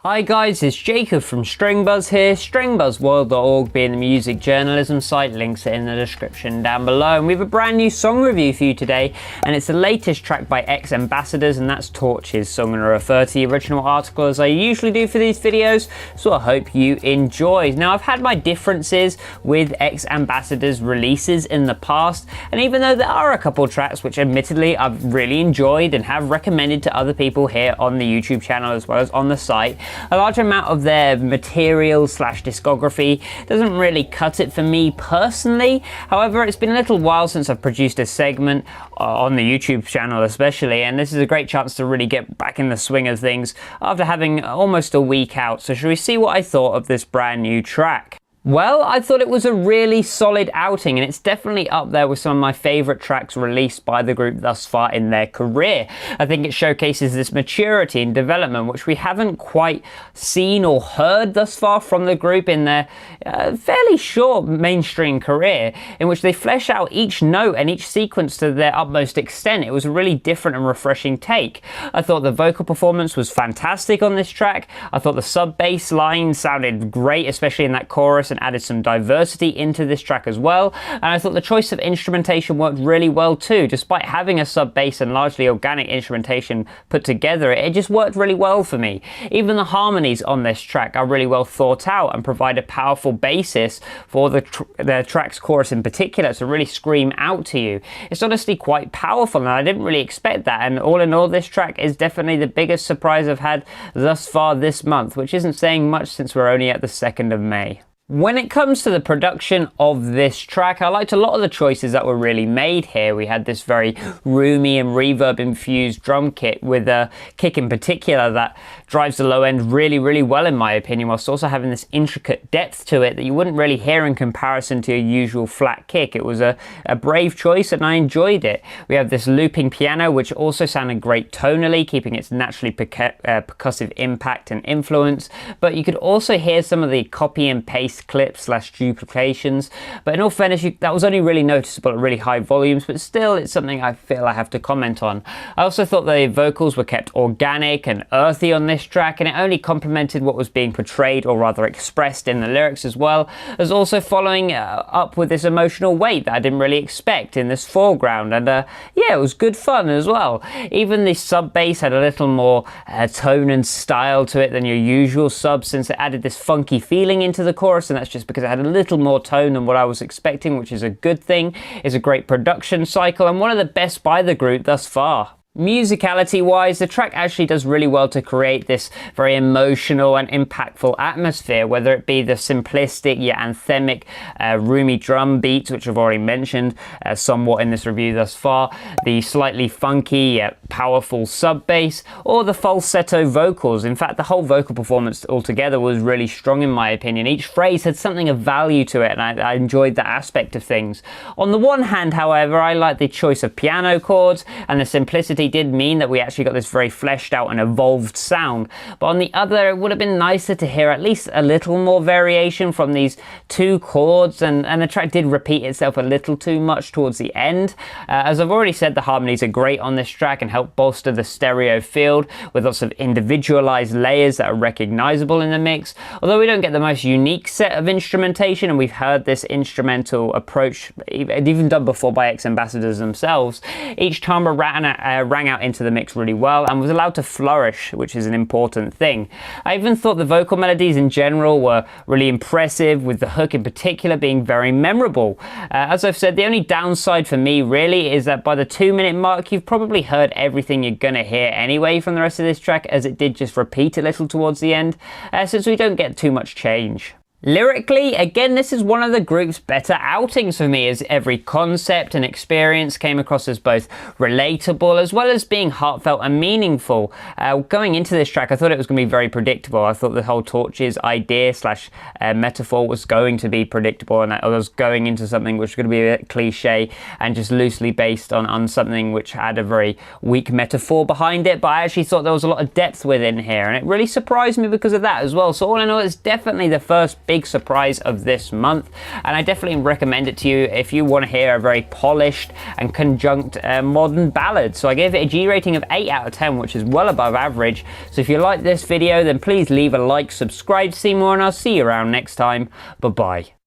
Hi guys, it's Jacob from Stringbuzz here, stringbuzzworld.org being the music journalism site, links are in the description down below. And we have a brand new song review for you today, and it's the latest track by X Ambassadors, and that's Torches. So I'm going to refer to the original article as I usually do for these videos, so I hope you enjoy. Now, I've had my differences with X Ambassadors releases in the past, and even though there are a couple tracks which admittedly I've really enjoyed and have recommended to other people here on the YouTube channel as well as on the site, a large amount of their material slash discography doesn't really cut it for me personally. However, it's been a little while since I've produced a segment on the YouTube channel especially, and this is a great chance to really get back in the swing of things after having almost a week out. So shall we see what I thought of this brand new track? Well, I thought it was a really solid outing, and it's definitely up there with some of my favourite tracks released by the group thus far in their career. I think it showcases this maturity and development which we haven't quite seen or heard thus far from the group in their fairly short mainstream career, in which they flesh out each note and each sequence to their utmost extent. It was a really different and refreshing take. I thought the vocal performance was fantastic on this track. I thought the sub-bass line sounded great, especially in that chorus, and added some diversity into this track as well. And I thought the choice of instrumentation worked really well too. Despite having a sub bass and largely organic instrumentation put together, it just worked really well for me. Even the harmonies on this track are really well thought out and provide a powerful basis for the track's chorus in particular to really scream out to you. It's honestly quite powerful, and I didn't really expect that. And all in all, this track is definitely the biggest surprise I've had thus far this month, which isn't saying much since we're only at the 2nd of May. When it comes to the production of this track, I liked a lot of the choices that were really made here. We had this very roomy and reverb infused drum kit with a kick in particular that drives the low end really, really well in my opinion, whilst also having this intricate depth to it that you wouldn't really hear in comparison to your usual flat kick. It was a brave choice and I enjoyed it. We have this looping piano which also sounded great tonally, keeping its naturally percussive impact and influence, but you could also hear some of the copy and paste clips slash duplications, but in all fairness that was only really noticeable at really high volumes, but still it's something I feel I have to comment on. I also thought the vocals were kept organic and earthy on this track, and it only complemented what was being portrayed or rather expressed in the lyrics, as well as also following up with this emotional weight that I didn't really expect in this foreground. And yeah, it was good fun as well. Even the sub bass had a little more tone and style to it than your usual sub, since it added this funky feeling into the chorus, and that's just because it had a little more tone than what I was expecting, which is a good thing. It's a great production cycle and one of the best by the group thus far. Musicality wise, the track actually does really well to create this very emotional and impactful atmosphere, whether it be the simplistic yet anthemic roomy drum beats, which I've already mentioned somewhat in this review thus far, the slightly funky yet powerful sub bass, or the falsetto vocals. In fact, the whole vocal performance altogether was really strong in my opinion. Each phrase had something of value to it, and I enjoyed that aspect of things. On the one hand, however, I like the choice of piano chords, and the simplicity did mean that we actually got this very fleshed out and evolved sound. But on the other, it would have been nicer to hear at least a little more variation from these two chords, and the track did repeat itself a little too much towards the end. As I've already said, the harmonies are great on this track and help bolster the stereo field with lots of individualized layers that are recognizable in the mix. Although we don't get the most unique set of instrumentation, and we've heard this instrumental approach even done before by X Ambassadors themselves, each timbre rang out into the mix really well and was allowed to flourish, which is an important thing. I even thought the vocal melodies in general were really impressive, with the hook in particular being very memorable. As I've said, the only downside for me really is that by the 2-minute mark you've probably heard everything you're gonna hear anyway from the rest of this track, as it did just repeat a little towards the end, since we don't get too much change. Lyrically, again, this is one of the group's better outings for me, as every concept and experience came across as both relatable as well as being heartfelt and meaningful. Going into this track, I thought it was going to be very predictable. I thought the whole Torches idea slash metaphor was going to be predictable, and I was going into something which was going to be a bit cliche and just loosely based on something which had a very weak metaphor behind it. But I actually thought there was a lot of depth within here, and it really surprised me because of that as well. So all in all, it's definitely the first big big surprise of this month, and I definitely recommend it to you if you want to hear a very polished and conjunct modern ballad. So I gave it a G rating of 8 out of 10, which is well above average. So if you like this video, then please leave a like, subscribe to see more, and I'll see you around next time. Bye bye.